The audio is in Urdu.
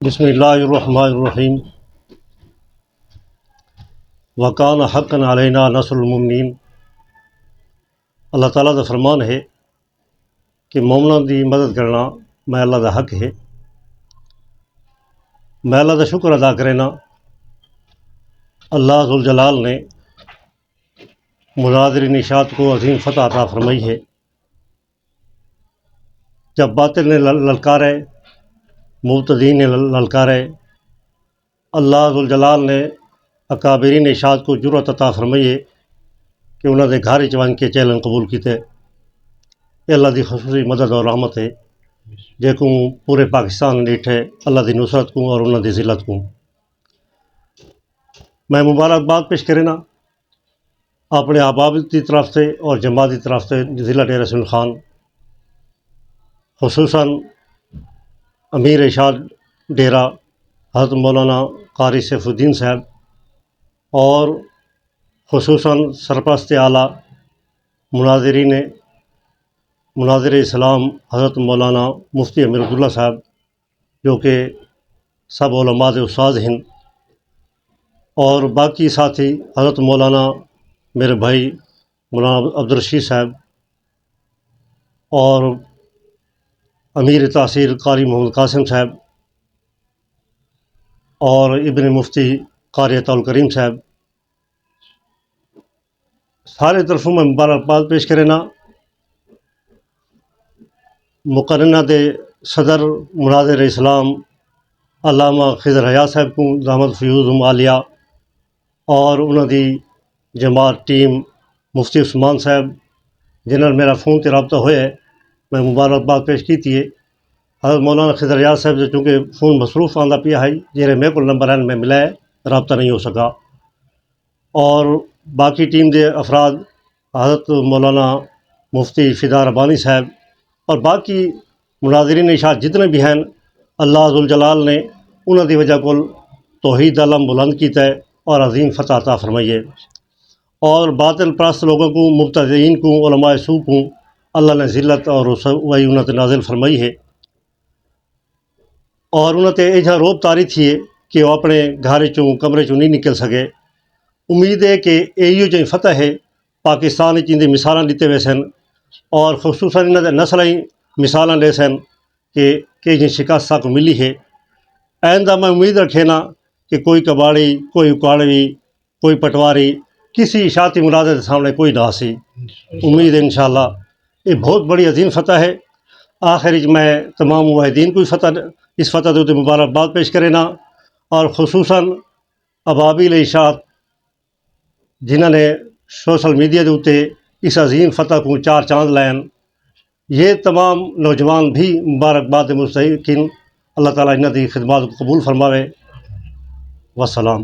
بسم اللہ الرحمن الرحیم وکان حقا علینا نصر المؤمنین۔ اللہ تعالیٰ کا فرمان ہے کہ مومنوں کی مدد کرنا میں اللہ کا حق ہے۔ میں اللہ کا شکر ادا کرنا اللہ ذوالجلال نے مناظرین اشاعت کو عظیم فتح عطا فرمائی ہے۔ جب باطل نے للکارے، مبتدین نے للکارے، اللہ ذوالجلال نے اکابرین اشاعت کو جرأت عطا فرمائی ہے کہ انہوں نے گھر چ کے چیلنج قبول کیتے۔ یہ اللہ کی خصوصی مدد اور رحمت ہے جیکوں پورے پاکستان ڈیٹھے اللہ کی نصرت کو اور انہوں کی ذلت کو۔ میں مبارکباد پیش کرنا اپنے احباب کی طرف سے اور جماعت کی طرف سے ضلع ڈیرہ اسماعیل خان، خصوصاً امیر اشاعت ڈیرہ حضرت مولانا قاری سیف الدین صاحب اور خصوصاً سرپرست اعلیٰ مناظر اسلام حضرت مولانا مفتی امیر عبداللہ صاحب، جو کہ سب علماء کے استاد ہیں، اور باقی ساتھی حضرت مولانا میرے بھائی مولانا عبدالرشید صاحب اور امیر تحصیل قاری محمد قاسم صاحب اور ابن مفتی قاری عطا الکریم صاحب، سارے طرفوں میں مبارکباد پیش کرنا۔ مقرنہ دے صدر مناظر اسلام علامہ خضر حیات صاحب کو دامت فیوزہم عالیہ اور انہوں دی جماعت ٹیم مفتی عثمان صاحب جنہوں نے میرا فون تے رابطہ ہوئے ہے، میں مبارکباد پیش کی ہے۔ حضرت مولانا خضر حیات صاحب سے چونکہ فون مصروف آندا پیا ہے جہرے میرے کو نمبر میں ملا ہے، رابطہ نہیں ہو سکا، اور باقی ٹیم دے افراد حضرت مولانا مفتی فدا ربانی صاحب اور باقی مناظرین اشاعت جتنے بھی ہیں، اللہ ذوالجلال نے انہوں دی وجہ کو توحید علم بلند کیتا ہے اور عظیم فتح عطا فرمائی ہے، اور باطل پرست لوگوں کو، مبتدئین کو، علماء سو کو اللہ نے ذلت اور رسوائی انہوں تے نازل فرمائی ہے، اور انہوں تے ایجا روب تاری تھی ہے کہ وہ اپنے گھر چوں کمرے چوں نہیں نکل سکے۔ امید ہے کہ ایو جو فتح ہے پاکستان چین دی مثالاں دیتے وے سن، اور خصوصاً انہوں نے نسلیں مثالاں لے سن کہ جن شکست کو ملی ہے۔ آئندہ میں امید رکھے نا کہ کوئی کباڑی، کوئی اکاڑوی، کوئی پٹواری کسی اشاعتی مناظر کے سامنے کوئی نہ سی۔ امید ہے انشاءاللہ یہ بہت بڑی عظیم فتح ہے۔ آخر میں تمام موحدین کو اس فتح دے مبارکباد پیش کرنا، اور خصوصاً ابابیل اشاعت جنہوں نے سوشل میڈیا کے اتنے اس عظیم فتح کو چار چاند لائن، یہ تمام نوجوان بھی مبارکباد مستحقین۔ اللہ تعالیٰ انہوں کی خدمات کو قبول فرماوے۔ والسلام۔